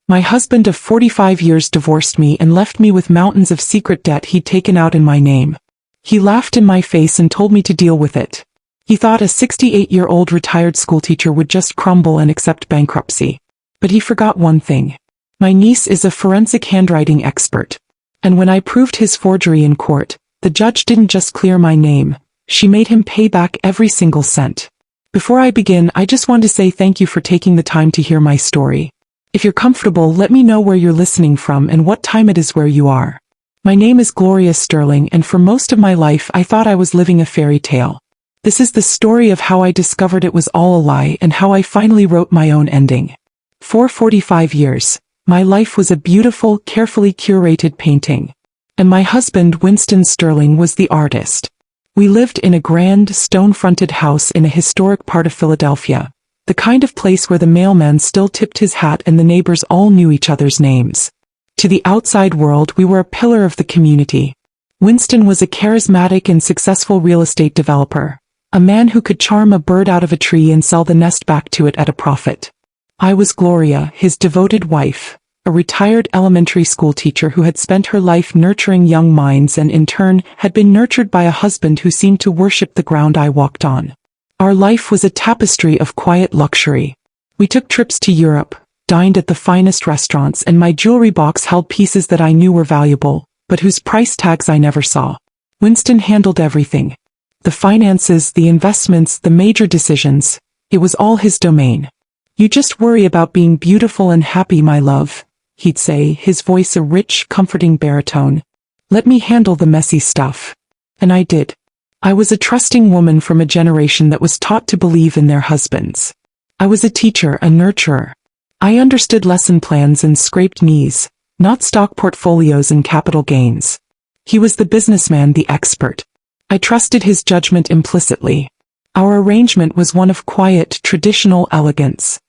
My husband of 45 years divorced me and left me with mountains of secret debt he'd taken out in my name. He laughed in my face and told me to deal with it. He thought a 68-year-old retired schoolteacher would just crumble and accept bankruptcy. But he forgot one thing. My niece is a forensic handwriting expert. And when I proved his forgery in court, the judge didn't just clear my name, she made him pay back every single cent. Before I begin, I just want to say thank you for taking the time to hear my story. If you're comfortable, let me know where you're listening from and what time it is where you are. My name is Gloria Sterling, and for most of my life I thought I was living a fairy tale. This is the story of how I discovered it was all a lie and how I finally wrote my own ending. For 45 years, my life was a beautiful, carefully curated painting. And my husband, Winston Sterling, was the artist. We lived in a grand, stone-fronted house in a historic part of Philadelphia, the kind of place where the mailman still tipped his hat and the neighbors all knew each other's names. To the outside world, we were a pillar of the community. Winston was a charismatic and successful real estate developer, a man who could charm a bird out of a tree and sell the nest back to it at a profit. I was Gloria, his devoted wife, a retired elementary school teacher who had spent her life nurturing young minds and in turn had been nurtured by a husband who seemed to worship the ground I walked on. Our life was a tapestry of quiet luxury. We took trips to Europe, dined at the finest restaurants, and my jewelry box held pieces that I knew were valuable, but whose price tags I never saw. Winston handled everything. The finances, the investments, the major decisions. It was all his domain. "You just worry about being beautiful and happy, my love," he'd say, his voice a rich, comforting baritone. "Let me handle the messy stuff." And I did. I was a trusting woman from a generation that was taught to believe in their husbands. I was a teacher, a nurturer. I understood lesson plans and scraped knees, not stock portfolios and capital gains. He was the businessman, the expert. I trusted his judgment implicitly. Our arrangement was one of quiet, traditional elegance.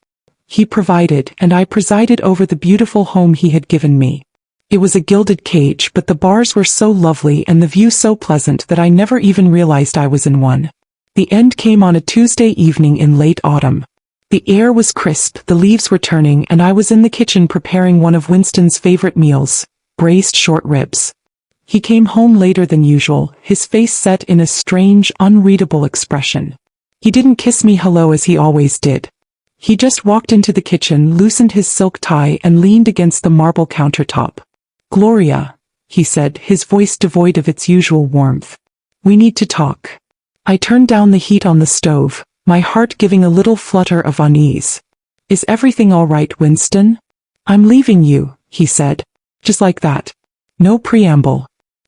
He provided, and I presided over the beautiful home he had given me. It was a gilded cage, but the bars were so lovely and the view so pleasant that I never even realized I was in one. The end came on a Tuesday evening in late autumn. The air was crisp, the leaves were turning, and I was in the kitchen preparing one of Winston's favorite meals, braised short ribs. He came home later than usual, his face set in a strange, unreadable expression. He didn't kiss me hello as he always did. He just walked into the kitchen, loosened his silk tie, and leaned against the marble countertop. "Gloria," he said, his voice devoid of its usual warmth. "We need to talk." I turned down the heat on the stove, my heart giving a little flutter of unease. "Is everything all right, Winston?" "I'm leaving you," he said. Just like that. No preamble.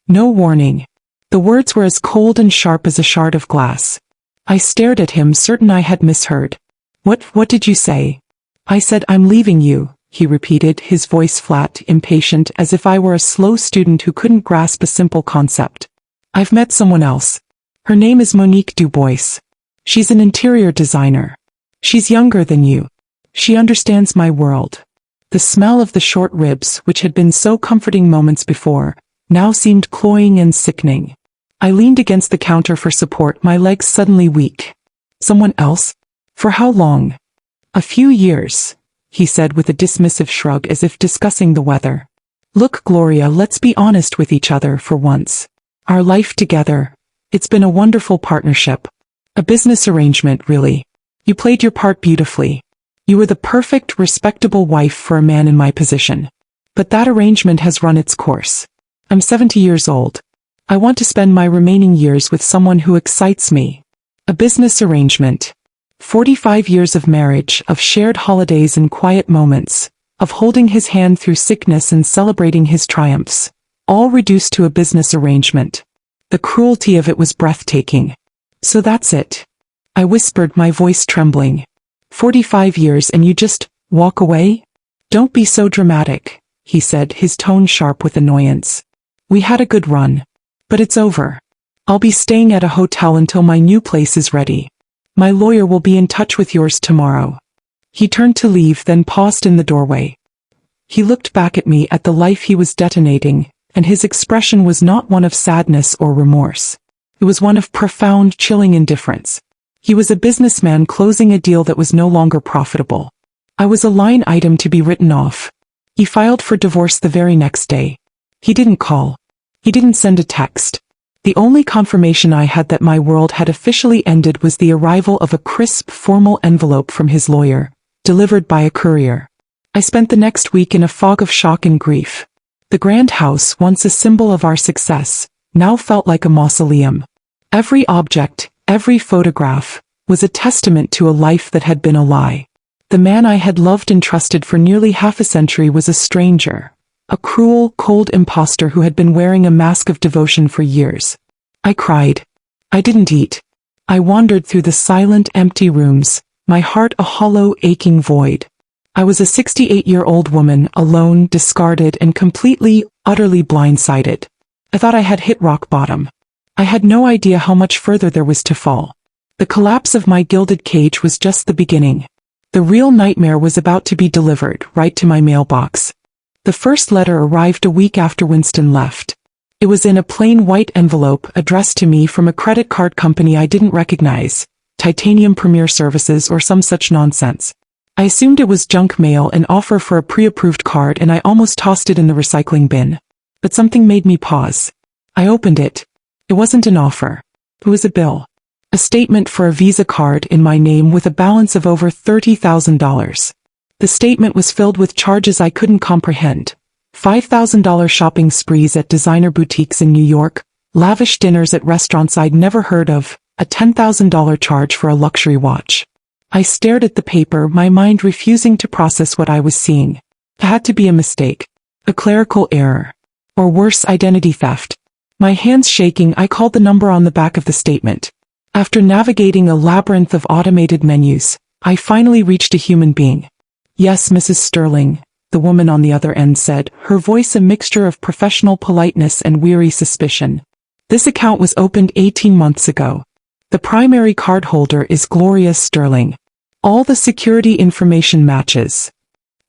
No warning. The words were as cold and sharp as a shard of glass. I stared at him, certain I had misheard. What did you say?" "I said I'm leaving you," he repeated, his voice flat, impatient, as if I were a slow student who couldn't grasp a simple concept. "I've met someone else. Her name is Monique Dubois. She's an interior designer. She's younger than you. She understands my world." The smell of the short ribs, which had been so comforting moments before, now seemed cloying and sickening. I leaned against the counter for support, my legs suddenly weak. "Someone else? For how long?" "A few years," he said with a dismissive shrug as if discussing the weather. "Look, Gloria, let's be honest with each other for once. Our life together, it's been a wonderful partnership. A business arrangement, really. You played your part beautifully. You were the perfect, respectable wife for a man in my position. But that arrangement has run its course. I'm 70 years old. I want to spend my remaining years with someone who excites me. A business arrangement. 45 years of marriage, of shared holidays and quiet moments, of holding his hand through sickness and celebrating his triumphs, all reduced to a business arrangement. The cruelty of it was breathtaking. "So that's it," I whispered, my voice trembling. 45 years and you just walk away? "Don't be so dramatic," he said, his tone sharp with annoyance. "We had a good run. But it's over. I'll be staying at a hotel until my new place is ready. My lawyer will be in touch with yours tomorrow." He turned to leave, then paused in the doorway. He looked back at me, at the life he was detonating, and his expression was not one of sadness or remorse. It was one of profound, chilling indifference. He was a businessman closing a deal that was no longer profitable. I was a line item to be written off. He filed for divorce the very next day. He didn't call. He didn't send a text. The only confirmation I had that my world had officially ended was the arrival of a crisp, formal envelope from his lawyer, delivered by a courier. I spent the next week in a fog of shock and grief. The grand house, once a symbol of our success, now felt like a mausoleum. Every object, every photograph, was a testament to a life that had been a lie. The man I had loved and trusted for nearly half a century was a stranger, a cruel, cold impostor who had been wearing a mask of devotion for years. I cried. I didn't eat. I wandered through the silent, empty rooms, my heart a hollow, aching void. I was a 68-year-old woman, alone, discarded, and completely, utterly blindsided. I thought I had hit rock bottom. I had no idea how much further there was to fall. The collapse of my gilded cage was just the beginning. The real nightmare was about to be delivered, right to my mailbox. The first letter arrived a week after Winston left. It was in a plain white envelope addressed to me from a credit card company I didn't recognize, Titanium Premier Services or some such nonsense. I assumed it was junk mail, an offer for a pre-approved card, and I almost tossed it in the recycling bin. But something made me pause. I opened it. It wasn't an offer. It was a bill. A statement for a Visa card in my name with a balance of over $30,000. The statement was filled with charges I couldn't comprehend. $5,000 shopping sprees at designer boutiques in New York, lavish dinners at restaurants I'd never heard of, a $10,000 charge for a luxury watch. I stared at the paper, my mind refusing to process what I was seeing. It had to be a mistake. A clerical error. Or worse, identity theft. My hands shaking, I called the number on the back of the statement. After navigating a labyrinth of automated menus, I finally reached a human being. "Yes, Mrs. Sterling," the woman on the other end said, her voice a mixture of professional politeness and weary suspicion. "This account was opened 18 months ago. The primary cardholder is Gloria Sterling. All the security information matches."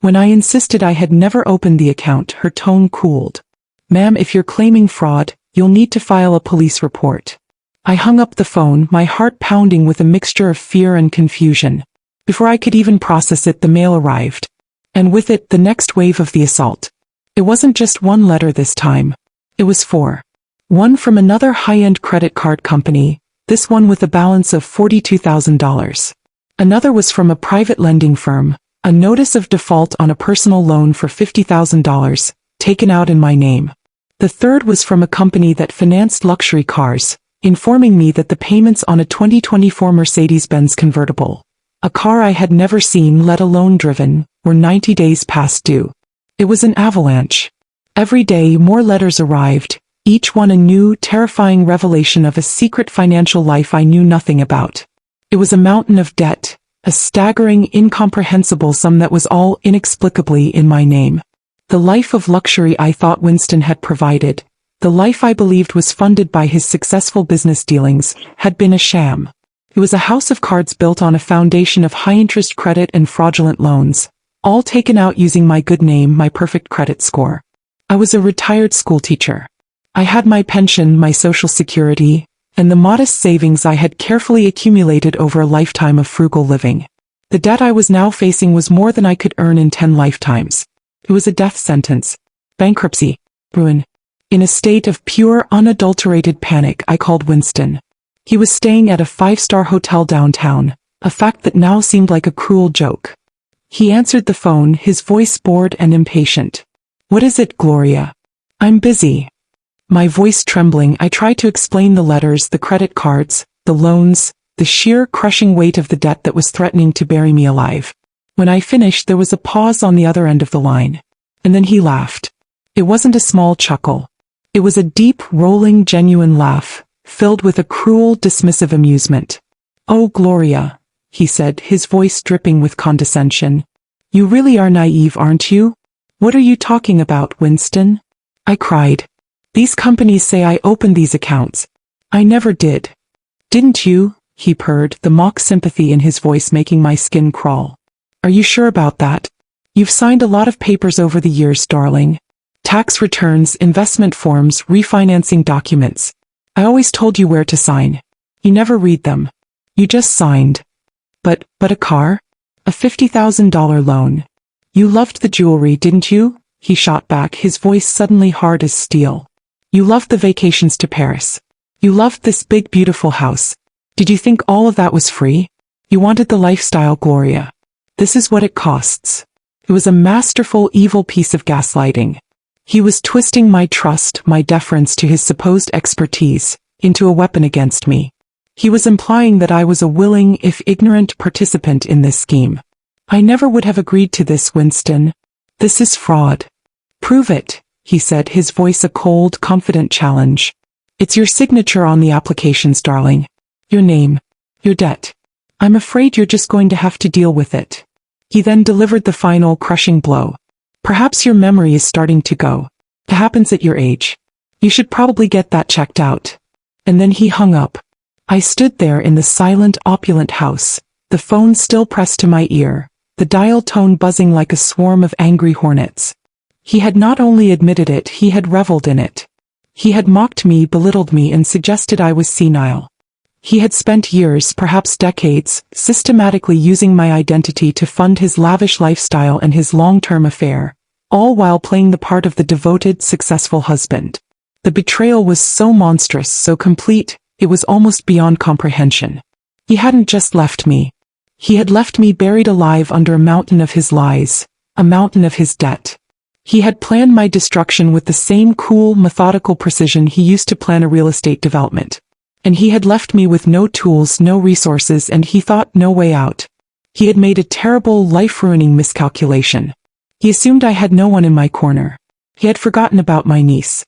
When I insisted I had never opened the account, her tone cooled. "Ma'am, if you're claiming fraud, you'll need to file a police report." I hung up the phone, my heart pounding with a mixture of fear and confusion. Before I could even process it, the mail arrived. And with it, the next wave of the assault. It wasn't just one letter this time. It was four. One from another high-end credit card company, this one with a balance of $42,000. Another was from a private lending firm, a notice of default on a personal loan for $50,000, taken out in my name. The third was from a company that financed luxury cars, informing me that the payments on a 2024 Mercedes-Benz convertible, a car I had never seen, let alone driven, were 90 days past due. It was an avalanche. Every day more letters arrived, each one a new, terrifying revelation of a secret financial life I knew nothing about. It was a mountain of debt, a staggering, incomprehensible sum that was all inexplicably in my name. The life of luxury I thought Winston had provided, the life I believed was funded by his successful business dealings, had been a sham. It was a house of cards built on a foundation of high-interest credit and fraudulent loans, all taken out using my good name, my perfect credit score. I was a retired schoolteacher. I had my pension, my social security, and the modest savings I had carefully accumulated over a lifetime of frugal living. The debt I was now facing was more than I could earn in 10 lifetimes. It was a death sentence. Bankruptcy. Ruin. In a state of pure, unadulterated panic, I called Winston. He was staying at a 5-star hotel downtown, a fact that now seemed like a cruel joke. He answered the phone, his voice bored and impatient. "What is it, Gloria?" "I'm busy." My voice trembling, I tried to explain the letters, the credit cards, the loans, the sheer crushing weight of the debt that was threatening to bury me alive. When I finished, there was a pause on the other end of the line. And then he laughed. It wasn't a small chuckle. It was a deep, rolling, genuine laugh, filled with a cruel, dismissive amusement. "Oh, Gloria," he said, his voice dripping with condescension. "You really are naive, aren't you? What are you talking about, Winston?" I cried. "These companies say I opened these accounts. I never did." "Didn't you?" he purred, the mock sympathy in his voice making my skin crawl. "Are you sure about that? You've signed a lot of papers over the years, darling. Tax returns, investment forms, refinancing documents. I always told you where to sign. You never read them. You just signed. But a car? A $50,000 loan. You loved the jewelry, didn't you?" he shot back, his voice suddenly hard as steel. You loved the vacations to Paris. You loved this big beautiful house. Did you think all of that was free? You wanted the lifestyle, Gloria. This is what it costs. It was a masterful, evil piece of gaslighting. He was twisting my trust, my deference to his supposed expertise, into a weapon against me. He was implying that I was a willing, if ignorant, participant in this scheme. I never would have agreed to this, Winston. This is fraud. Prove it, he said, his voice a cold, confident challenge. It's your signature on the applications, darling. Your name. Your debt. I'm afraid you're just going to have to deal with it. He then delivered the final, crushing blow. Perhaps your memory is starting to go. It happens at your age. You should probably get that checked out. And then he hung up. I stood there in the silent, opulent house, the phone still pressed to my ear, the dial tone buzzing like a swarm of angry hornets. He had not only admitted it, he had reveled in it. He had mocked me, belittled me, and suggested I was senile. He had spent years, perhaps decades, systematically using my identity to fund his lavish lifestyle and his long-term affair, all while playing the part of the devoted, successful husband. The betrayal was so monstrous, so complete, it was almost beyond comprehension. He hadn't just left me. He had left me buried alive under a mountain of his lies, a mountain of his debt. He had planned my destruction with the same cool, methodical precision he used to plan a real estate development. And he had left me with no tools, no resources, and he thought no way out. He had made a terrible, life-ruining miscalculation. He assumed I had no one in my corner. He had forgotten about my niece.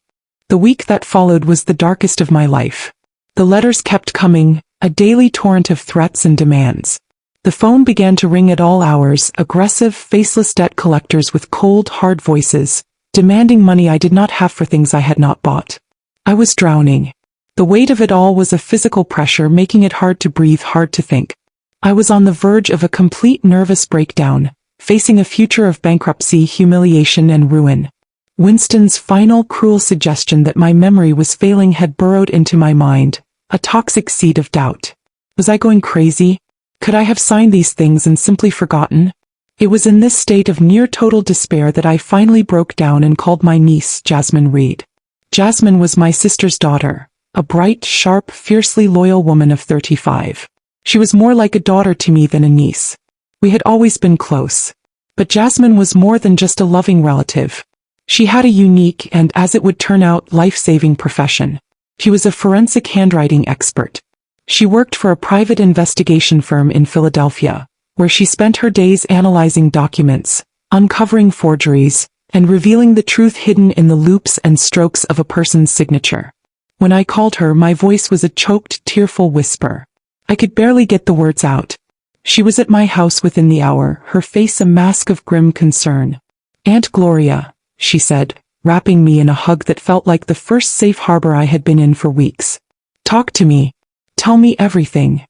The week that followed was the darkest of my life. The letters kept coming, a daily torrent of threats and demands. The phone began to ring at all hours, aggressive, faceless debt collectors with cold, hard voices, demanding money I did not have for things I had not bought. I was drowning. The weight of it all was a physical pressure, making it hard to breathe, hard to think. I was on the verge of a complete nervous breakdown, facing a future of bankruptcy, humiliation, and ruin. Winston's final, cruel suggestion that my memory was failing had burrowed into my mind, a toxic seed of doubt. Was I going crazy? Could I have signed these things and simply forgotten? It was in this state of near total despair that I finally broke down and called my niece, Jasmine Reed. Jasmine was my sister's daughter, a bright, sharp, fiercely loyal woman of 35. She was more like a daughter to me than a niece. We had always been close. But Jasmine was more than just a loving relative. She had a unique and, as it would turn out, life-saving profession. She was a forensic handwriting expert. She worked for a private investigation firm in Philadelphia, where she spent her days analyzing documents, uncovering forgeries, and revealing the truth hidden in the loops and strokes of a person's signature. When I called her, my voice was a choked, tearful whisper. I could barely get the words out. She was at my house within the hour, her face a mask of grim concern. "Aunt Gloria," she said, wrapping me in a hug that felt like the first safe harbor I had been in for weeks. "Talk to me. Tell me everything."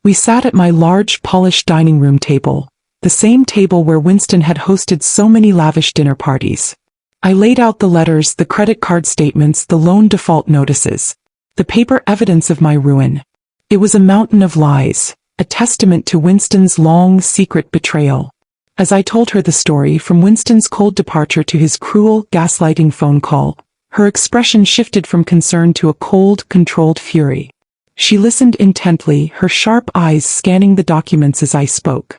We sat at my large, polished dining room table, the same table where Winston had hosted so many lavish dinner parties. I laid out the letters, the credit card statements, the loan default notices, the paper evidence of my ruin. It was a mountain of lies, a testament to Winston's long, secret betrayal. As I told her the story, from Winston's cold departure to his cruel, gaslighting phone call, her expression shifted from concern to a cold, controlled fury. She listened intently, her sharp eyes scanning the documents as I spoke.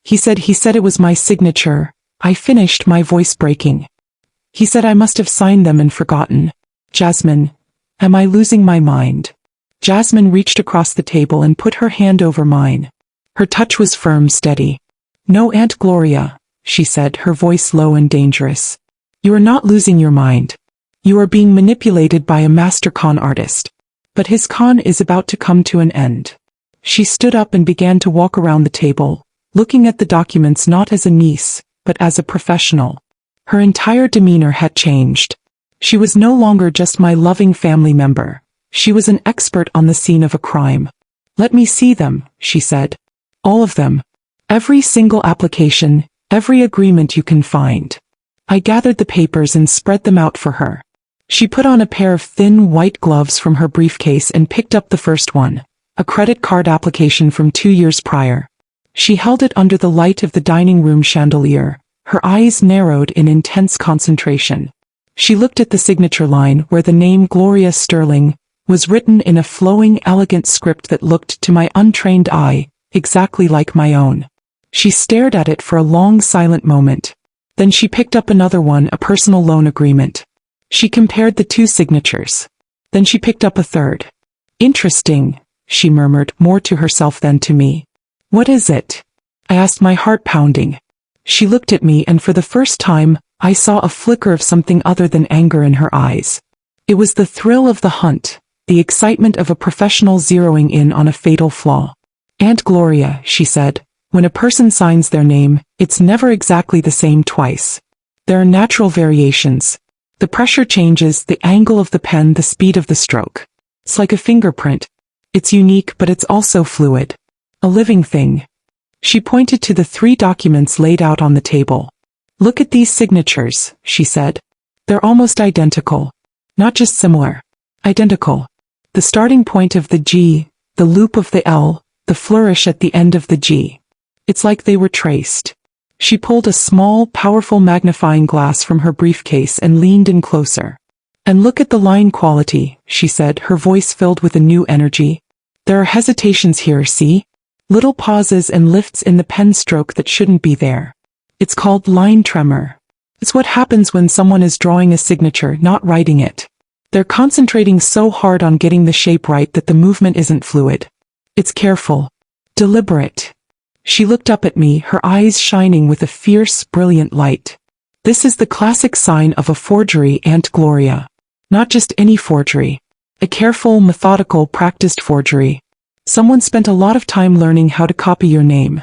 He said it was my signature. I finished, my voice breaking. He said I must have signed them and forgotten. Jasmine, am I losing my mind? Jasmine reached across the table and put her hand over mine. Her touch was firm, steady. "No, Aunt Gloria," she said, her voice low and dangerous. "You are not losing your mind. You are being manipulated by a master con artist. But his con is about to come to an end." She stood up and began to walk around the table, looking at the documents not as a niece, but as a professional. Her entire demeanor had changed. She was no longer just my loving family member. She was an expert on the scene of a crime. "Let me see them," she said. "All of them. Every single application, every agreement you can find." I gathered the papers and spread them out for her. She put on a pair of thin white gloves from her briefcase and picked up the first one, a credit card application from 2 years prior. She held it under the light of the dining room chandelier, her eyes narrowed in intense concentration. She looked at the signature line where the name Gloria Sterling was written in a flowing, elegant script that looked to my untrained eye exactly like my own. She stared at it for a long silent moment. Then she picked up another one, a personal loan agreement. She compared the two signatures. Then she picked up a third. Interesting, she murmured, more to herself than to me. What is it? I asked, my heart pounding. She looked at me, and for the first time, I saw a flicker of something other than anger in her eyes. It was the thrill of the hunt, the excitement of a professional zeroing in on a fatal flaw. Aunt Gloria, she said, when a person signs their name, it's never exactly the same twice. There are natural variations. The pressure changes, the angle of the pen, the speed of the stroke. It's like a fingerprint. It's unique, but it's also fluid. A living thing. She pointed to the 3 documents laid out on the table. Look at these signatures, she said. They're almost identical. Not just similar. Identical. The starting point of the G, the loop of the L, the flourish at the end of the G. It's like they were traced. She pulled a small, powerful magnifying glass from her briefcase and leaned in closer. And look at the line quality, she said, her voice filled with a new energy. There are hesitations here, see? Little pauses and lifts in the pen stroke that shouldn't be there. It's called line tremor. It's what happens when someone is drawing a signature, not writing it. They're concentrating so hard on getting the shape right that the movement isn't fluid. It's careful. Deliberate. She looked up at me, her eyes shining with a fierce, brilliant light. This is the classic sign of a forgery, Aunt Gloria. Not just any forgery. A careful, methodical, practiced forgery. Someone spent a lot of time learning how to copy your name.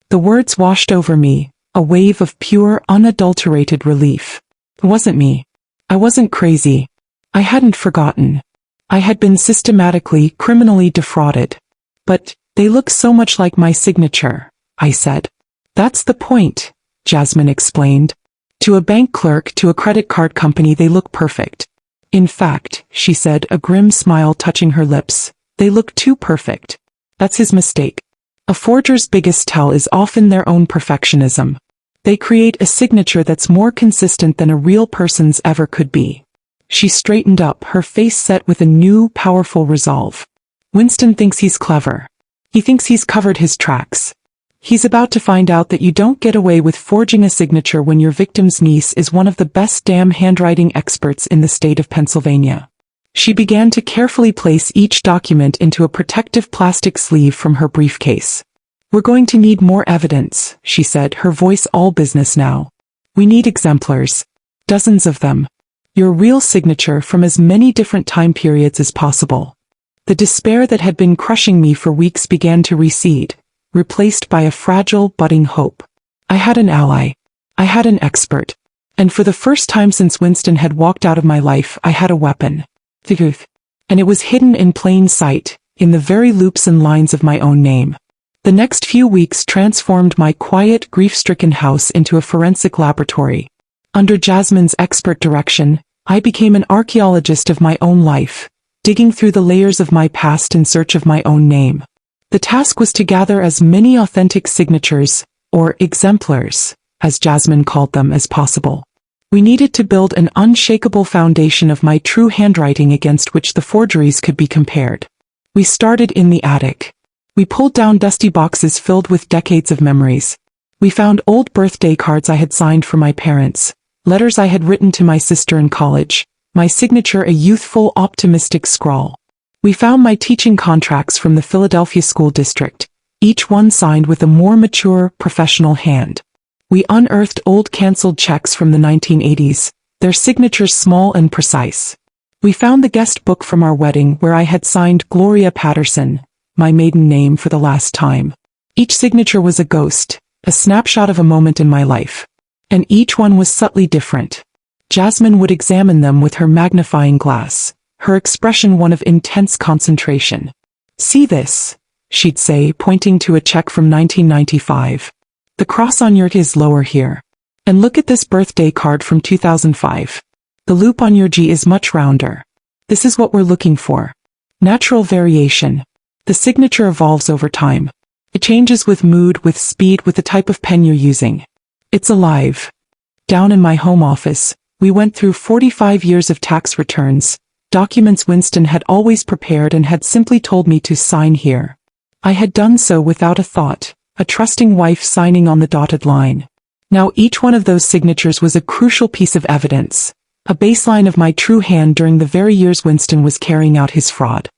The words washed over me, a wave of pure, unadulterated relief. It wasn't me. I wasn't crazy. I hadn't forgotten. I had been systematically, criminally defrauded. But they look so much like my signature, I said. That's the point, Jasmine explained. To a bank clerk, to a credit card company, they look perfect. In fact, she said, a grim smile touching her lips, they look too perfect. That's his mistake. A forger's biggest tell is often their own perfectionism. They create a signature that's more consistent than a real person's ever could be. She straightened up, her face set with a new, powerful resolve. Winston thinks he's clever. He thinks he's covered his tracks. He's about to find out that you don't get away with forging a signature when your victim's niece is one of the best damn handwriting experts in the state of Pennsylvania. She began to carefully place each document into a protective plastic sleeve from her briefcase. We're going to need more evidence, she said, her voice all business now. We need exemplars. Dozens of them. Your real signature from as many different time periods as possible. The despair that had been crushing me for weeks began to recede, replaced by a fragile, budding hope. I had an ally. I had an expert. And for the first time since Winston had walked out of my life, I had a weapon. The truth. And it was hidden in plain sight, in the very loops and lines of my own name. The next few weeks transformed my quiet, grief-stricken house into a forensic laboratory. Under Jasmine's expert direction, I became an archaeologist of my own life, digging through the layers of my past in search of my own name. The task was to gather as many authentic signatures, or exemplars, as Jasmine called them, as possible. We needed to build an unshakable foundation of my true handwriting against which the forgeries could be compared. We started in the attic. We pulled down dusty boxes filled with decades of memories. We found old birthday cards I had signed for my parents, letters I had written to my sister in college, my signature a youthful, optimistic scrawl. We found my teaching contracts from the Philadelphia school district, each one signed with a more mature, professional hand. We unearthed old canceled checks from the 1980s, their signatures small and precise. We found the guest book from our wedding where I had signed Gloria Patterson, my maiden name, for the last time. Each signature was a ghost, a snapshot of a moment in my life. And each one was subtly different. Jasmine would examine them with her magnifying glass, her expression one of intense concentration. See this, she'd say, pointing to a check from 1995. The cross on your T is lower here. And look at this birthday card from 2005. The loop on your G is much rounder. This is what we're looking for. Natural variation. The signature evolves over time. It changes with mood, with speed, with the type of pen you're using. It's alive. Down in my home office, we went through 45 years of tax returns, documents Winston had always prepared and had simply told me to sign here. I had done so without a thought, a trusting wife signing on the dotted line. Now each one of those signatures was a crucial piece of evidence, a baseline of my true hand during the very years Winston was carrying out his fraud.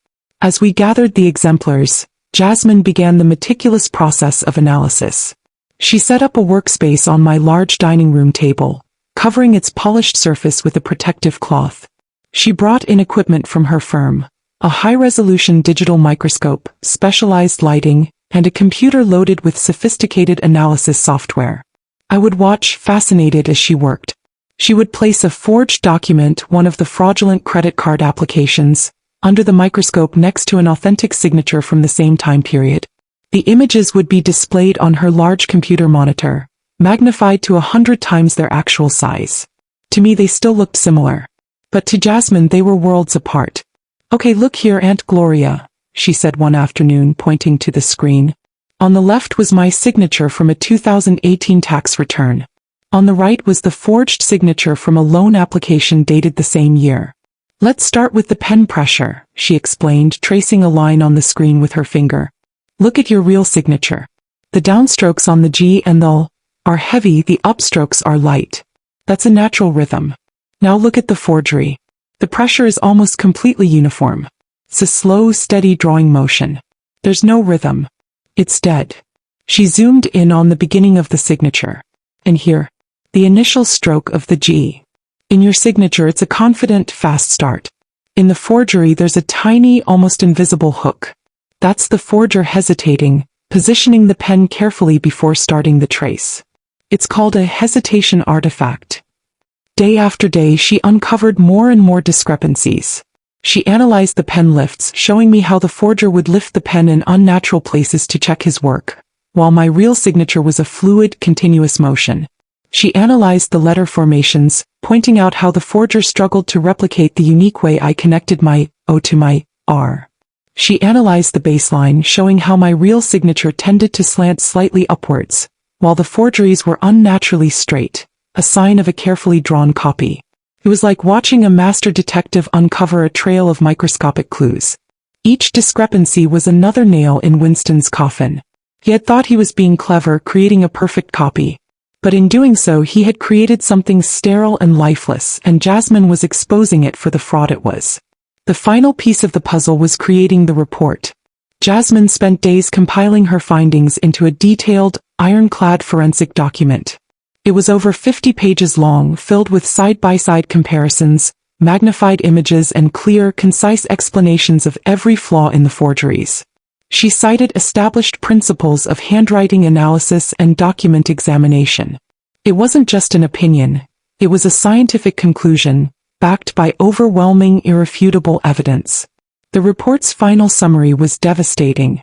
As we gathered the exemplars, Jasmine began the meticulous process of analysis. She set up a workspace on my large dining room table, covering its polished surface with a protective cloth. She brought in equipment from her firm, a high-resolution digital microscope, specialized lighting, and a computer loaded with sophisticated analysis software. I would watch, fascinated as she worked. She would place a forged document, one of the fraudulent credit card applications, under the microscope next to an authentic signature from the same time period. The images would be displayed on her large computer monitor, magnified to 100 times their actual size. To me they still looked similar. But to Jasmine they were worlds apart. "Okay, look here, Aunt Gloria," she said one afternoon, pointing to the screen. On the left was my signature from a 2018 tax return. On the right was the forged signature from a loan application dated the same year. "Let's start with the pen pressure," she explained, tracing a line on the screen with her finger. "Look at your real signature. The downstrokes on the G and the L are heavy, the upstrokes are light. That's a natural rhythm. Now look at the forgery. The pressure is almost completely uniform. It's a slow, steady drawing motion. There's no rhythm. It's dead." She zoomed in on the beginning of the signature. "And here, the initial stroke of the G. In your signature it's a confident, fast start. In the forgery there's a tiny, almost invisible hook. That's the forger hesitating, positioning the pen carefully before starting the trace. It's called a hesitation artifact." Day after day she uncovered more and more discrepancies. She analyzed the pen lifts, showing me how the forger would lift the pen in unnatural places to check his work, while my real signature was a fluid, continuous motion. She analyzed the letter formations, pointing out how the forger struggled to replicate the unique way I connected my O to my R. She analyzed the baseline, showing how my real signature tended to slant slightly upwards, while the forgeries were unnaturally straight, a sign of a carefully drawn copy. It was like watching a master detective uncover a trail of microscopic clues. Each discrepancy was another nail in Winston's coffin. He had thought he was being clever, creating a perfect copy. But in doing so he had created something sterile and lifeless, and Jasmine was exposing it for the fraud it was. The final piece of the puzzle was creating the report. Jasmine spent days compiling her findings into a detailed, ironclad forensic document. It was over 50 pages long, filled with side-by-side comparisons, magnified images and clear, concise explanations of every flaw in the forgeries. She cited established principles of handwriting analysis and document examination. It wasn't just an opinion, it was a scientific conclusion, backed by overwhelming, irrefutable evidence. The report's final summary was devastating.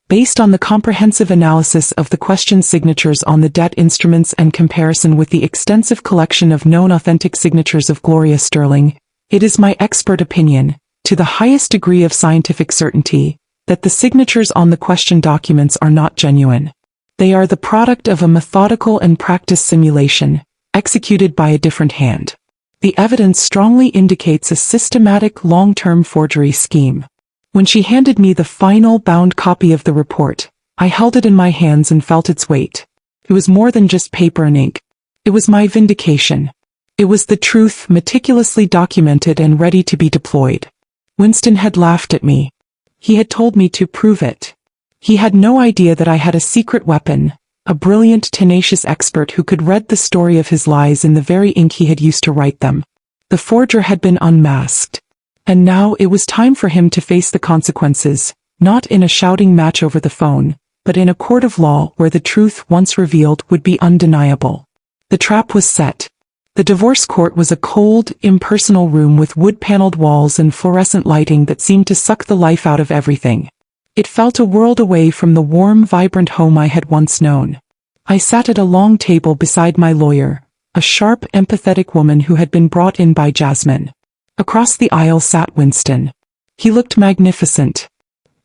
Based on the comprehensive analysis of the questioned signatures on the debt instruments and comparison with the extensive collection of known authentic signatures of Gloria Sterling, it is my expert opinion, to the highest degree of scientific certainty, that the signatures on the questioned documents are not genuine. They are the product of a methodical and practiced simulation, executed by a different hand. The evidence strongly indicates a systematic long-term forgery scheme. When she handed me the final bound copy of the report, I held it in my hands and felt its weight. It was more than just paper and ink. It was my vindication. It was the truth, meticulously documented and ready to be deployed. Winston had laughed at me. He had told me to prove it. He had no idea that I had a secret weapon, a brilliant, tenacious expert who could read the story of his lies in the very ink he had used to write them. The forger had been unmasked. And now it was time for him to face the consequences, not in a shouting match over the phone, but in a court of law where the truth, once revealed, would be undeniable. The trap was set. The divorce court was a cold, impersonal room with wood-paneled walls and fluorescent lighting that seemed to suck the life out of everything. It felt a world away from the warm, vibrant home I had once known. I sat at a long table beside my lawyer, a sharp, empathetic woman who had been brought in by Jasmine. Across the aisle sat Winston. He looked magnificent.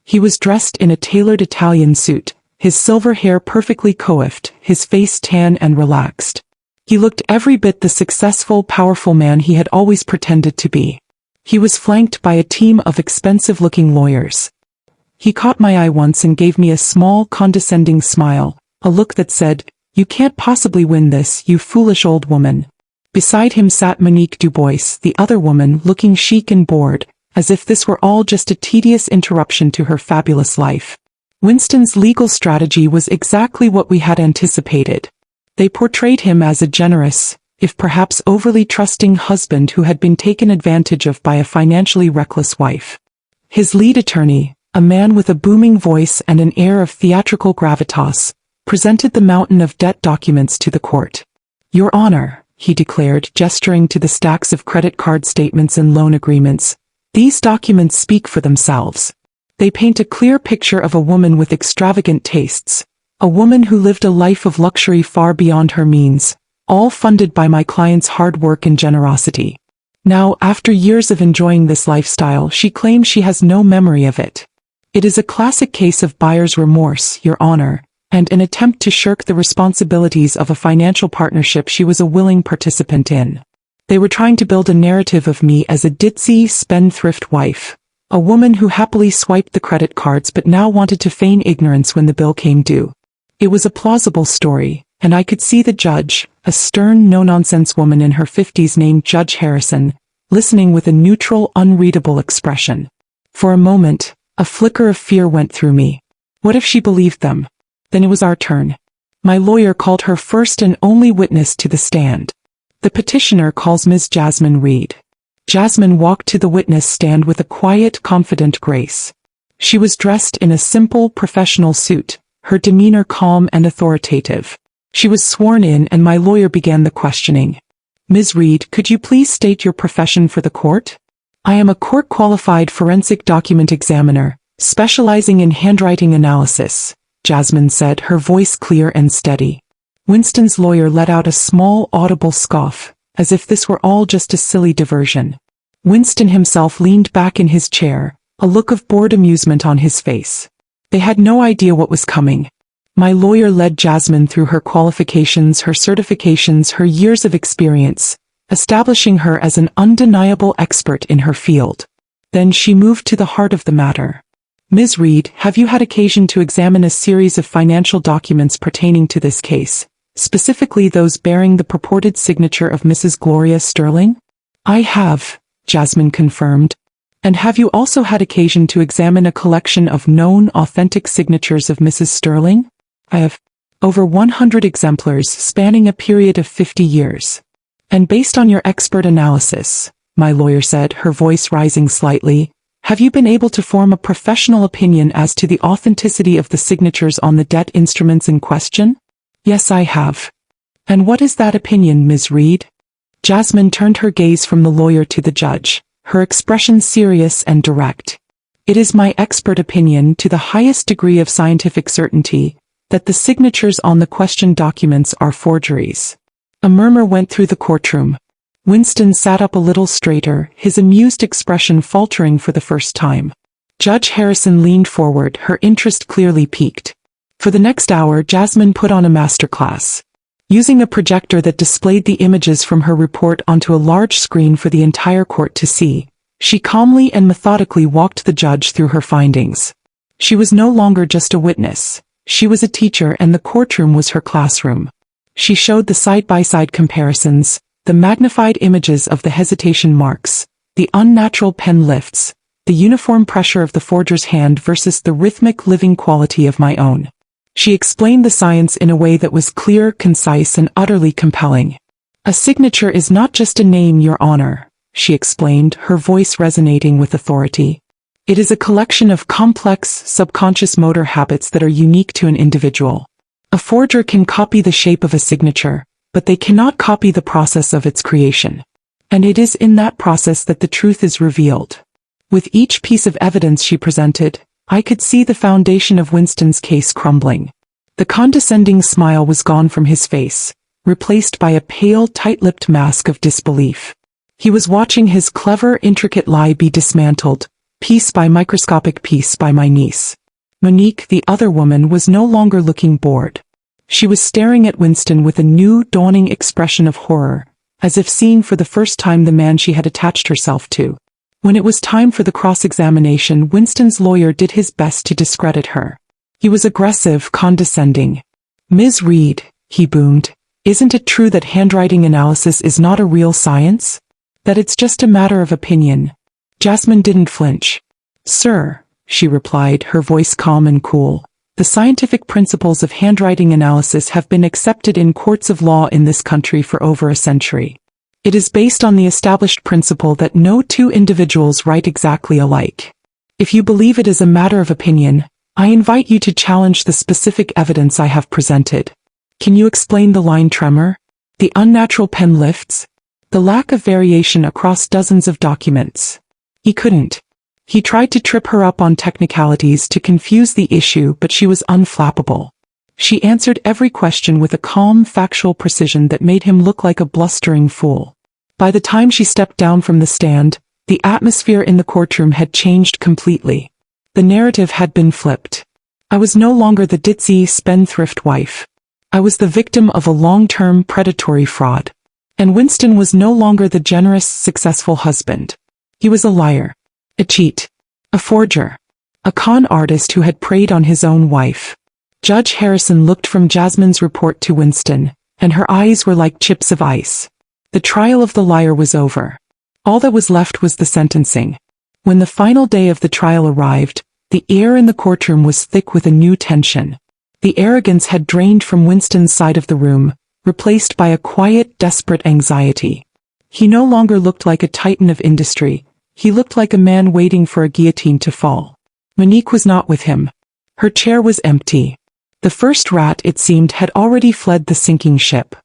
He was dressed in a tailored Italian suit, his silver hair perfectly coiffed, his face tan and relaxed. He looked every bit the successful, powerful man he had always pretended to be. He was flanked by a team of expensive-looking lawyers. He caught my eye once and gave me a small, condescending smile, a look that said, "You can't possibly win this, you foolish old woman." Beside him sat Monique Dubois, the other woman, looking chic and bored, as if this were all just a tedious interruption to her fabulous life. Winston's legal strategy was exactly what we had anticipated. They portrayed him as a generous, if perhaps overly trusting husband who had been taken advantage of by a financially reckless wife. His lead attorney, a man with a booming voice and an air of theatrical gravitas, presented the mountain of debt documents to the court. "Your Honor," he declared, gesturing to the stacks of credit card statements and loan agreements, "these documents speak for themselves. They paint a clear picture of a woman with extravagant tastes, a woman who lived a life of luxury far beyond her means, all funded by my client's hard work and generosity. Now, after years of enjoying this lifestyle, she claims she has no memory of it. It is a classic case of buyer's remorse, Your Honor, and an attempt to shirk the responsibilities of a financial partnership she was a willing participant in. They were trying to build a narrative of me as a ditzy, spendthrift wife, a woman who happily swiped the credit cards but now wanted to feign ignorance when the bill came due. It was a plausible story, and I could see the judge, a stern, no-nonsense woman in her 50s named Judge Harrison, listening with a neutral, unreadable expression. For a moment, a flicker of fear went through me. What if she believed them? Then it was our turn. My lawyer called her first and only witness to the stand. The petitioner calls Ms. Jasmine Reed. Jasmine walked to the witness stand with a quiet, confident grace. She was dressed in a simple, professional suit, her demeanor calm and authoritative. She was sworn in and my lawyer began the questioning. "Ms. Reed, could you please state your profession for the court?" "I am a court-qualified forensic document examiner, specializing in handwriting analysis," Jasmine said, her voice clear and steady. Winston's lawyer let out a small, audible scoff, as if this were all just a silly diversion. Winston himself leaned back in his chair, a look of bored amusement on his face. They had no idea what was coming. My lawyer led Jasmine through her qualifications, her certifications, her years of experience, establishing her as an undeniable expert in her field. Then she moved to the heart of the matter. "Ms. Reed, have you had occasion to examine a series of financial documents pertaining to this case, specifically those bearing the purported signature of Mrs. Gloria Sterling?" "I have," Jasmine confirmed. "And have you also had occasion to examine a collection of known, authentic signatures of Mrs. Sterling?" "I have. Over 100 exemplars spanning a period of 50 years. And based on your expert analysis," my lawyer said, her voice rising slightly, "have you been able to form a professional opinion as to the authenticity of the signatures on the debt instruments in question?" "Yes, I have." "And what is that opinion, Ms. Reed?" Jasmine turned her gaze from the lawyer to the judge, her expression serious and direct. "It is my expert opinion, to the highest degree of scientific certainty, that the signatures on the questioned documents are forgeries." A murmur went through the courtroom. Winston sat up a little straighter, his amused expression faltering for the first time. Judge Harrison leaned forward, her interest clearly piqued. For the next hour, Jasmine put on a masterclass. Using a projector that displayed the images from her report onto a large screen for the entire court to see, she calmly and methodically walked the judge through her findings. She was no longer just a witness. She was a teacher, and the courtroom was her classroom. She showed the side-by-side comparisons, the magnified images of the hesitation marks, the unnatural pen lifts, the uniform pressure of the forger's hand versus the rhythmic living quality of my own. She explained the science in a way that was clear, concise, and utterly compelling. "A signature is not just a name, Your Honor," she explained, her voice resonating with authority. "It is a collection of complex, subconscious motor habits that are unique to an individual. A forger can copy the shape of a signature, but they cannot copy the process of its creation. And it is in that process that the truth is revealed." With each piece of evidence she presented, I could see the foundation of Winston's case crumbling. The condescending smile was gone from his face, replaced by a pale, tight-lipped mask of disbelief. He was watching his clever, intricate lie be dismantled, piece by microscopic piece by my niece. Monique, the other woman, was no longer looking bored. She was staring at Winston with a new, dawning expression of horror, as if seeing for the first time the man she had attached herself to. When it was time for the cross-examination, Winston's lawyer did his best to discredit her. He was aggressive, condescending. "Ms. Reed," he boomed, "isn't it true that handwriting analysis is not a real science? That it's just a matter of opinion?" Jasmine didn't flinch. "Sir," she replied, her voice calm and cool, "the scientific principles of handwriting analysis have been accepted in courts of law in this country for over a century. It is based on the established principle that no two individuals write exactly alike. If you believe it is a matter of opinion, I invite you to challenge the specific evidence I have presented. Can you explain the line tremor? The unnatural pen lifts? The lack of variation across dozens of documents?" He couldn't. He tried to trip her up on technicalities to confuse the issue, but she was unflappable. She answered every question with a calm, factual precision that made him look like a blustering fool. By the time she stepped down from the stand, the atmosphere in the courtroom had changed completely. The narrative had been flipped. I was no longer the ditzy, spendthrift wife. I was the victim of a long-term predatory fraud. And Winston was no longer the generous, successful husband. He was a liar. A cheat. A forger. A con artist who had preyed on his own wife. Judge Harrison looked from Jasmine's report to Winston, and her eyes were like chips of ice. The trial of the liar was over. All that was left was the sentencing. When the final day of the trial arrived, the air in the courtroom was thick with a new tension. The arrogance had drained from Winston's side of the room, replaced by a quiet, desperate anxiety. He no longer looked like a titan of industry. He looked like a man waiting for a guillotine to fall. Monique was not with him. Her chair was empty. The first rat, it seemed, had already fled the sinking ship.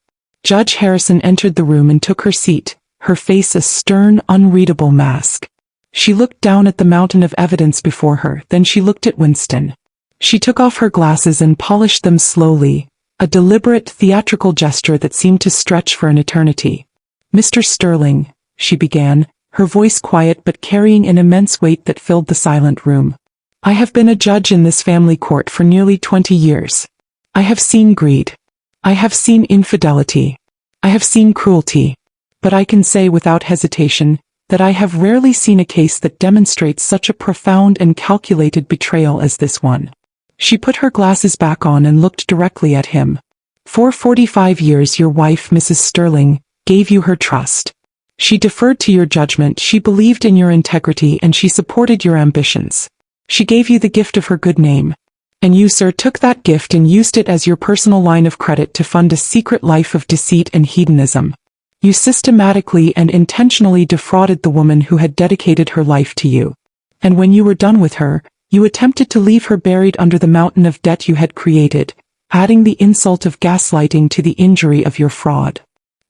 Judge Harrison entered the room and took her seat, her face a stern, unreadable mask. She looked down at the mountain of evidence before her, then she looked at Winston. She took off her glasses and polished them slowly, a deliberate, theatrical gesture that seemed to stretch for an eternity. "Mr. Sterling," she began, her voice quiet but carrying an immense weight that filled the silent room. "I have been a judge in this family court for nearly 20 years. I have seen greed. I have seen infidelity. I have seen cruelty. But I can say without hesitation that I have rarely seen a case that demonstrates such a profound and calculated betrayal as this one." She put her glasses back on and looked directly at him. "For 45 years your wife, Mrs. Sterling, gave you her trust. She deferred to your judgment, she believed in your integrity, and she supported your ambitions. She gave you the gift of her good name. And you, sir, took that gift and used it as your personal line of credit to fund a secret life of deceit and hedonism. You systematically and intentionally defrauded the woman who had dedicated her life to you. And when you were done with her, you attempted to leave her buried under the mountain of debt you had created, adding the insult of gaslighting to the injury of your fraud."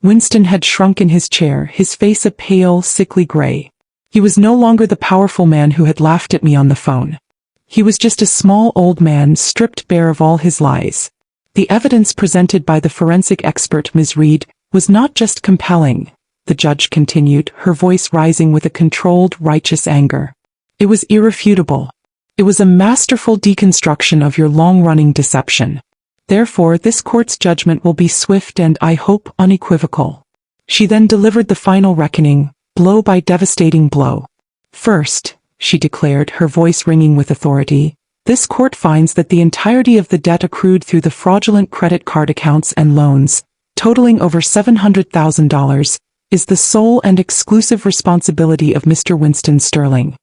Winston had shrunk in his chair, his face a pale, sickly gray. He was no longer the powerful man who had laughed at me on the phone. He was just a small old man stripped bare of all his lies. The evidence presented by the forensic expert, Ms. Reed, was not just compelling, the judge continued, her voice rising with a controlled, righteous anger. It was irrefutable. It was a masterful deconstruction of your long-running deception. Therefore, this court's judgment will be swift and, I hope, unequivocal. She then delivered the final reckoning, blow by devastating blow. "First," she declared, her voice ringing with authority, "this court finds that the entirety of the debt accrued through the fraudulent credit card accounts and loans, totaling over $700,000, is the sole and exclusive responsibility of Mr. Winston Sterling.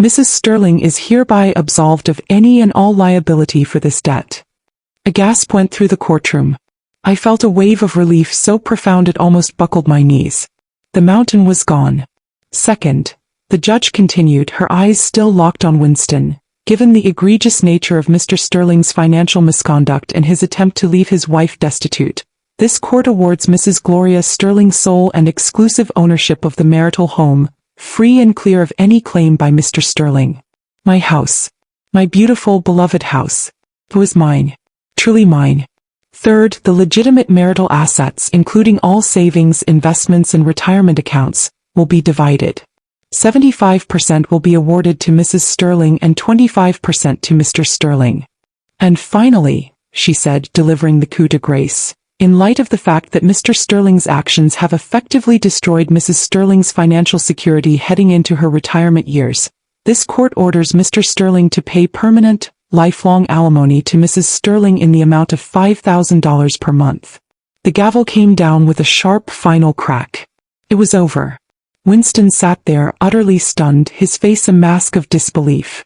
Mrs. Sterling is hereby absolved of any and all liability for this debt." A gasp went through the courtroom. I felt a wave of relief so profound it almost buckled my knees. The mountain was gone. "Second," the judge continued, her eyes still locked on Winston, "given the egregious nature of Mr. Sterling's financial misconduct and his attempt to leave his wife destitute, this court awards Mrs. Gloria Sterling sole and exclusive ownership of the marital home, free and clear of any claim by Mr. Sterling. My house. My beautiful, beloved house. It was mine. Truly mine. Third, the legitimate marital assets, including all savings, investments, and retirement accounts, will be divided. 75% will be awarded to Mrs. Sterling and 25% to Mr. Sterling. And finally, she said, delivering the coup de grace, in light of the fact that Mr. Sterling's actions have effectively destroyed Mrs. Sterling's financial security heading into her retirement years, this court orders Mr. Sterling to pay permanent, lifelong alimony to Mrs. Sterling in the amount of $5,000 per month. The gavel came down with a sharp final crack. It was over. Winston sat there, utterly stunned, his face a mask of disbelief.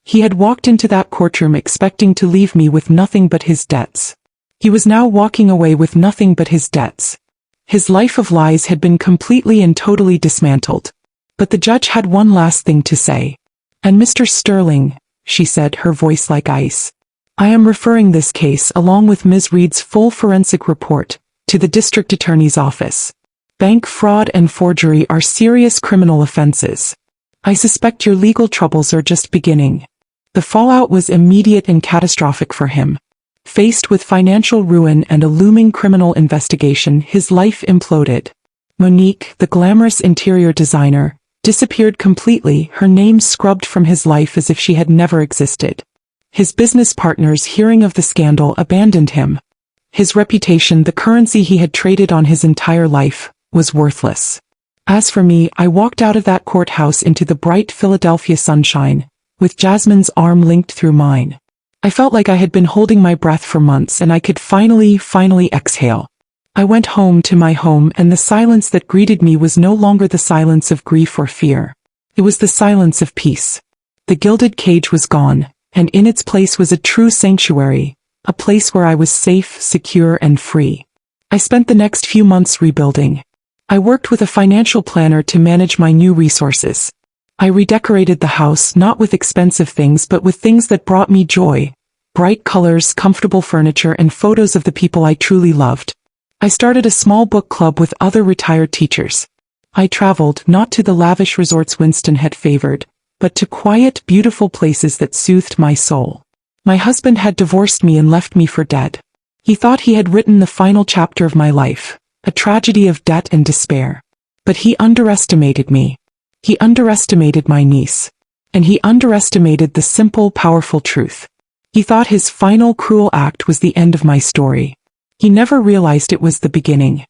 He had walked into that courtroom expecting to leave me with nothing but his debts. He was now walking away with nothing but his debts. His life of lies had been completely and totally dismantled. But the judge had one last thing to say. "And Mr. Sterling," she said, her voice like ice, "I am referring this case, along with Ms. Reed's full forensic report, to the district attorney's office. Bank fraud and forgery are serious criminal offenses. I suspect your legal troubles are just beginning." The fallout was immediate and catastrophic for him. Faced with financial ruin and a looming criminal investigation, his life imploded. Monique, the glamorous interior designer, disappeared completely, her name scrubbed from his life as if she had never existed. His business partners, hearing of the scandal, abandoned him. His reputation, the currency he had traded on his entire life, was worthless. As for me, I walked out of that courthouse into the bright Philadelphia sunshine, with Jasmine's arm linked through mine. I felt like I had been holding my breath for months and I could finally exhale. I went home to my home, and the silence that greeted me was no longer the silence of grief or fear. It was the silence of peace. The gilded cage was gone, and in its place was a true sanctuary, a place where I was safe, secure, and free. I spent the next few months rebuilding. I worked with a financial planner to manage my new resources. I redecorated the house, not with expensive things but with things that brought me joy: bright colors, comfortable furniture, and photos of the people I truly loved. I started a small book club with other retired teachers. I traveled, not to the lavish resorts Winston had favored, but to quiet, beautiful places that soothed my soul. My husband had divorced me and left me for dead. He thought he had written the final chapter of my life, a tragedy of debt and despair. But he underestimated me. He underestimated my niece. And he underestimated the simple, powerful truth. He thought his final cruel act was the end of my story. He never realized it was the beginning.